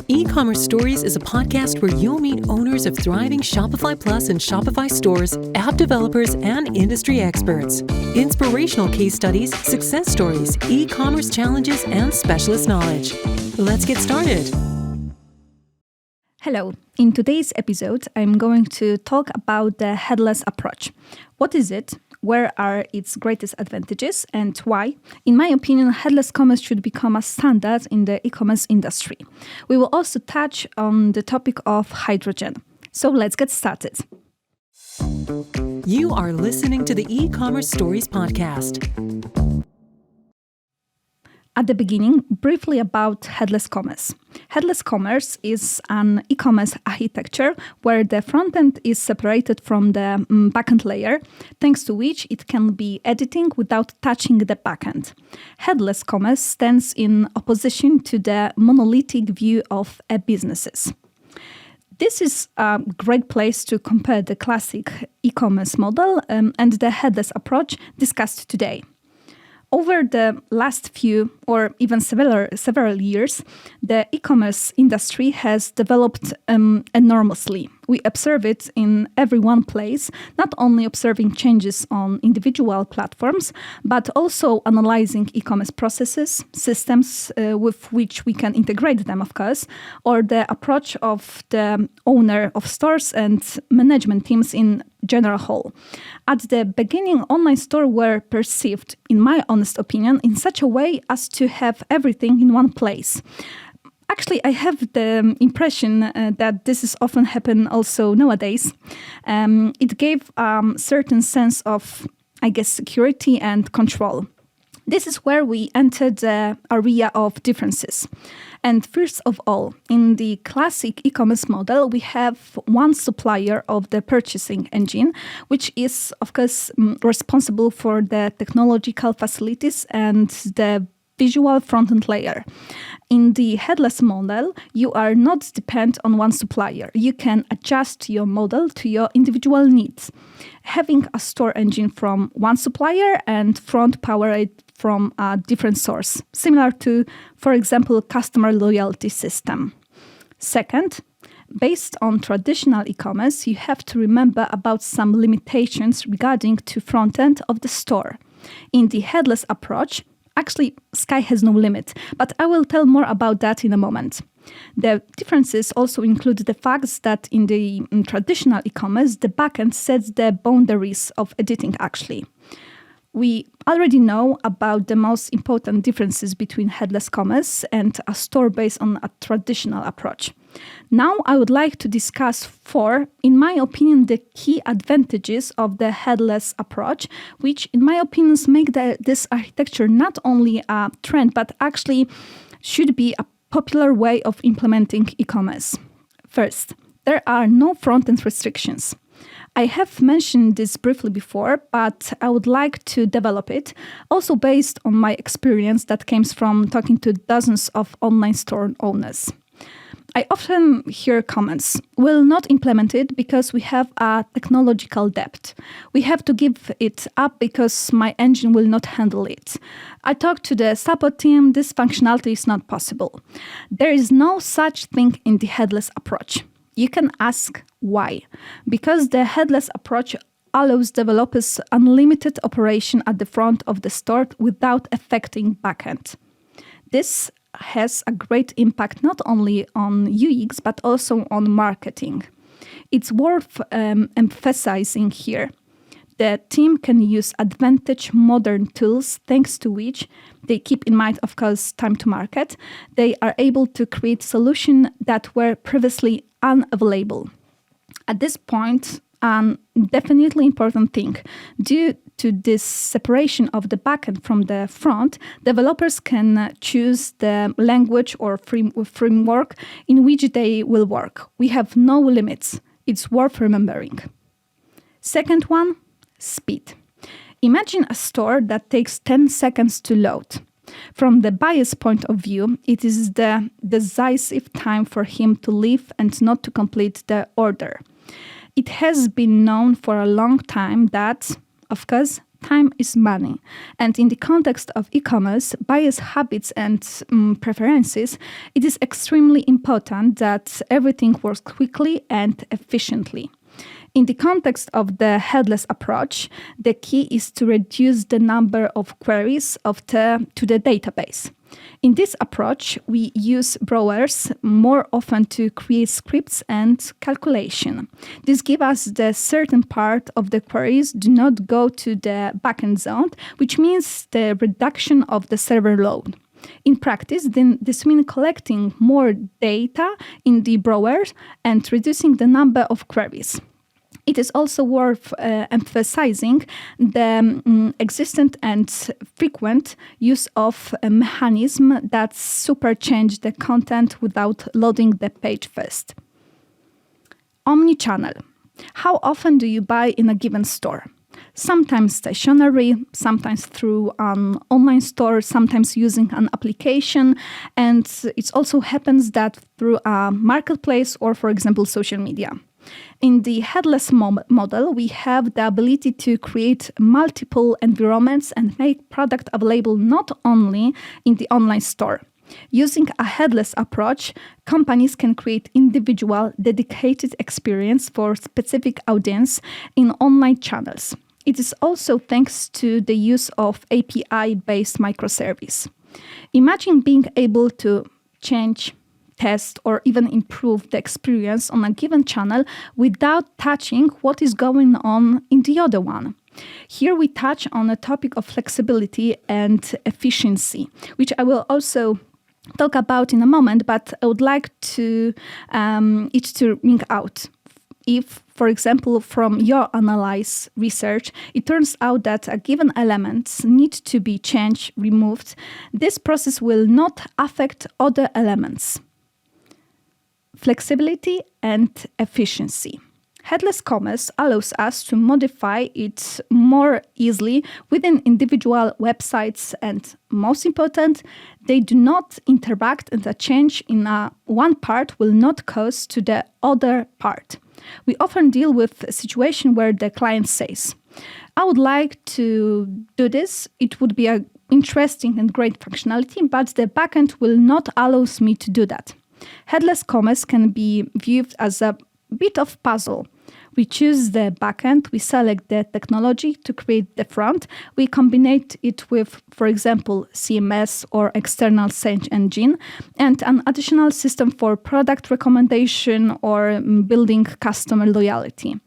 E-commerce Stories is a podcast where you'll meet owners of thriving Shopify Plus and Shopify stores, app developers, and industry experts. Inspirational case studies, success stories, e-commerce challenges, and specialist knowledge. Let's get started. Hello. In today's episode, I'm going to talk about the headless approach. What is it? Where are its greatest advantages and why? In my opinion, headless commerce should become a standard in the e-commerce industry. We will also touch on the topic of hydrogen. So let's get started. You are listening to the E-commerce Stories podcast. At the beginning, briefly about headless commerce. Headless commerce is an e-commerce architecture where the front-end is separated from the backend layer, thanks to which it can be editing without touching the backend. Headless commerce stands in opposition to the monolithic view of businesses. This is a great place to compare the classic e-commerce model and the headless approach discussed today. Over the last few or even several years, the e-commerce industry has developed enormously. We observe it in every one place, not only observing changes on individual platforms, but also analyzing e-commerce processes, systems with which we can integrate them, of course, or the approach of the owner of stores and management teams in general whole. At the beginning, online stores were perceived, in my honest opinion, in such a way as to have everything in one place. Actually, I have the impression that this is often happen also nowadays. It gave a certain sense of, security and control. This is where we enter the area of differences. And first of all, in the classic e-commerce model, we have one supplier of the purchasing engine, which is, of course, responsible for the technological facilities and the visual front-end layer. In the headless model, you are not dependent on one supplier. You can adjust your model to your individual needs. Having a store engine from one supplier and front power it from a different source, similar to, for example, customer loyalty system. Second, based on traditional e-commerce, you have to remember about some limitations regarding to front-end of the store. In the headless approach, actually, sky has no limit, but I will tell more about that in a moment. The differences also include the fact that in the traditional e-commerce, the backend sets the boundaries of editing actually. We already know about the most important differences between headless commerce and a store based on a traditional approach. Now I would like to discuss four, in my opinion, the key advantages of the headless approach, which in my opinion make this architecture not only a trend, but actually should be a popular way of implementing e-commerce. First, there are no front-end restrictions. I have mentioned this briefly before, but I would like to develop it, also based on my experience that comes from talking to dozens of online store owners. I often hear comments, we'll not implement it because we have a technological debt. We have to give it up because my engine will not handle it. I talked to the support team, this functionality is not possible. There is no such thing in the headless approach. You can ask why. Because the headless approach allows developers unlimited operation at the front of the store without affecting backend. This has a great impact not only on UX but also on marketing. It's worth emphasizing here. The team can use advanced modern tools thanks to which they keep in mind, of course, time to market. They are able to create solutions that were previously unavailable. At this point, definitely important thing. Due to this separation of the backend from the front, developers can choose the language or framework in which they will work. We have no limits. It's worth remembering. Second one, speed. Imagine a store that takes 10 seconds to load. From the buyer's point of view, it is the decisive time for him to leave and not to complete the order. It has been known for a long time that, of course, time is money. And in the context of e-commerce, buyers' habits and preferences, it is extremely important that everything works quickly and efficiently. In the context of the headless approach, the key is to reduce the number of queries to the database. In this approach, we use browsers more often to create scripts and calculation. This gives us the certain part of the queries do not go to the backend zone, which means the reduction of the server load. In practice, then this means collecting more data in the browser and reducing the number of queries. It is also worth emphasizing the existent and frequent use of a mechanism that superchange the content without loading the page first. Omnichannel. How often do you buy in a given store? Sometimes stationary, sometimes through an online store, sometimes using an application, and it also happens that through a marketplace or, for example, social media. In the headless model, we have the ability to create multiple environments and make product available not only in the online store. Using a headless approach, companies can create individual, dedicated experience for specific audience in online channels. It is also thanks to the use of API-based microservice. Imagine being able to change, test, or even improve the experience on a given channel without touching what is going on in the other one. Here we touch on a topic of flexibility and efficiency, which I will also talk about in a moment, but I would like to it to ring out. If, for example, from your analyze research, it turns out that a given element needs to be changed, removed, this process will not affect other elements. Flexibility and efficiency. Headless commerce allows us to modify it more easily within individual websites, and most important, they do not interact, and a change in one part will not cause to the other part. We often deal with a situation where the client says, I would like to do this, it would be an interesting and great functionality, but the backend will not allow me to do that. Headless commerce can be viewed as a bit of puzzle. We choose the backend, we select the technology to create the front, we combine it with, for example, CMS or external search engine, and an additional system for product recommendation or building customer loyalty.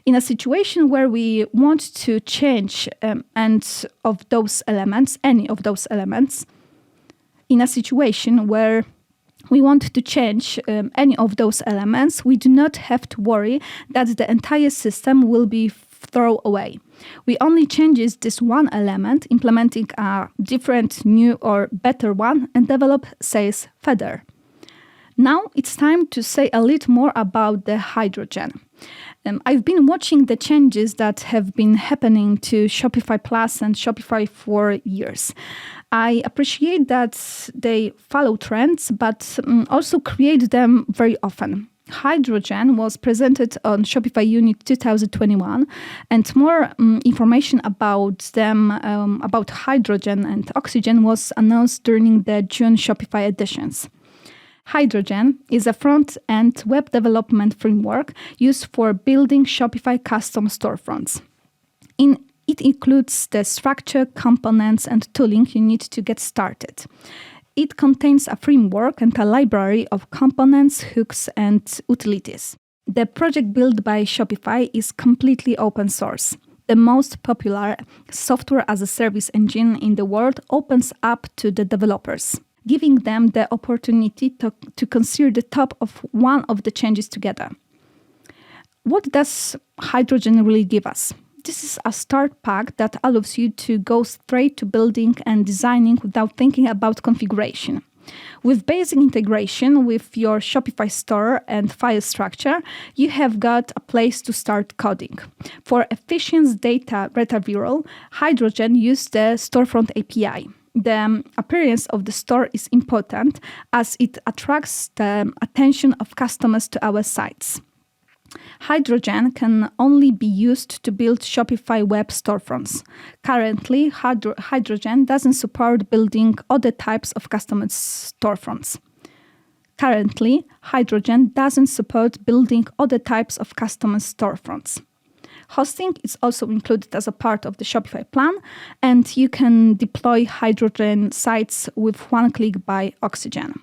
In a situation where we want to change any of those elements, in a situation where we want to change any of those elements, we do not have to worry that the entire system will be thrown away. We only change this one element, implementing a different, new or better one, and develop sales further. Now it's time to say a little more about the hydrogen. I've been watching the changes that have been happening to Shopify Plus and Shopify for years. I appreciate that they follow trends, but also create them very often. Hydrogen was presented on Shopify Unit 2021, and more information about them, about hydrogen and oxygen, was announced during the June Shopify editions. Hydrogen is a front-end web development framework used for building Shopify custom storefronts. It includes the structure, components, and tooling you need to get started. It contains a framework and a library of components, hooks, and utilities. The project built by Shopify is completely open source. The most popular software as a service engine in the world opens up to the developers, giving them the opportunity to consider the top of one of the changes together. What does hydrogen really give us? This is a start pack that allows you to go straight to building and designing without thinking about configuration. With basic integration with your Shopify store and file structure, you have got a place to start coding. For efficient data retrieval, Hydrogen uses the Storefront API. The appearance of the store is important as it attracts the attention of customers to our sites. Hydrogen can only be used to build Shopify web storefronts. Currently, Hydrogen doesn't support building other types of custom storefronts. Hosting is also included as a part of the Shopify plan, and you can deploy Hydrogen sites with one click by Oxygen.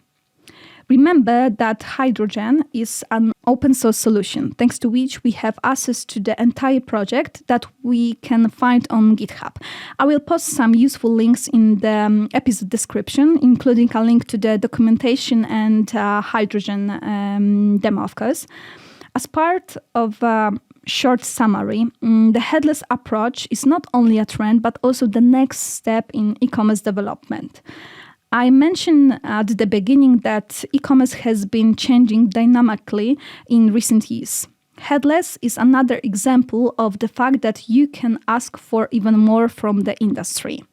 Remember that Hydrogen is an open source solution, thanks to which we have access to the entire project that we can find on GitHub. I will post some useful links in the episode description, including a link to the documentation and Hydrogen demo, of course. As part of a short summary, the headless approach is not only a trend, but also the next step in e-commerce development. I mentioned at the beginning that e-commerce has been changing dynamically in recent years. Headless is another example of the fact that you can ask for even more from the industry.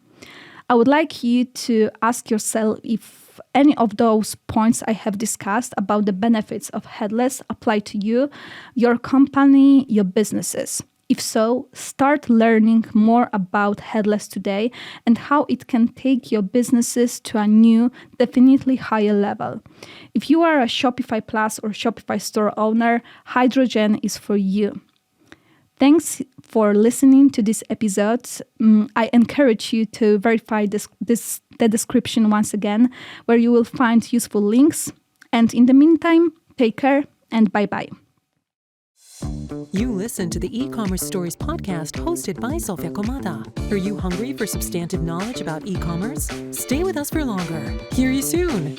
I would like you to ask yourself if any of those points I have discussed about the benefits of headless apply to you, your company, your businesses. If so, start learning more about headless today and how it can take your businesses to a new, definitely higher level. If you are a Shopify Plus or Shopify store owner, Hydrogen is for you. Thanks for listening to this episode. I encourage you to verify the description once again, where you will find useful links. And in the meantime, take care and bye-bye. You listen to the E-Commerce Stories podcast hosted by Zofia Komada. Are you hungry for substantive knowledge about e-commerce? Stay with us for longer. Hear you soon.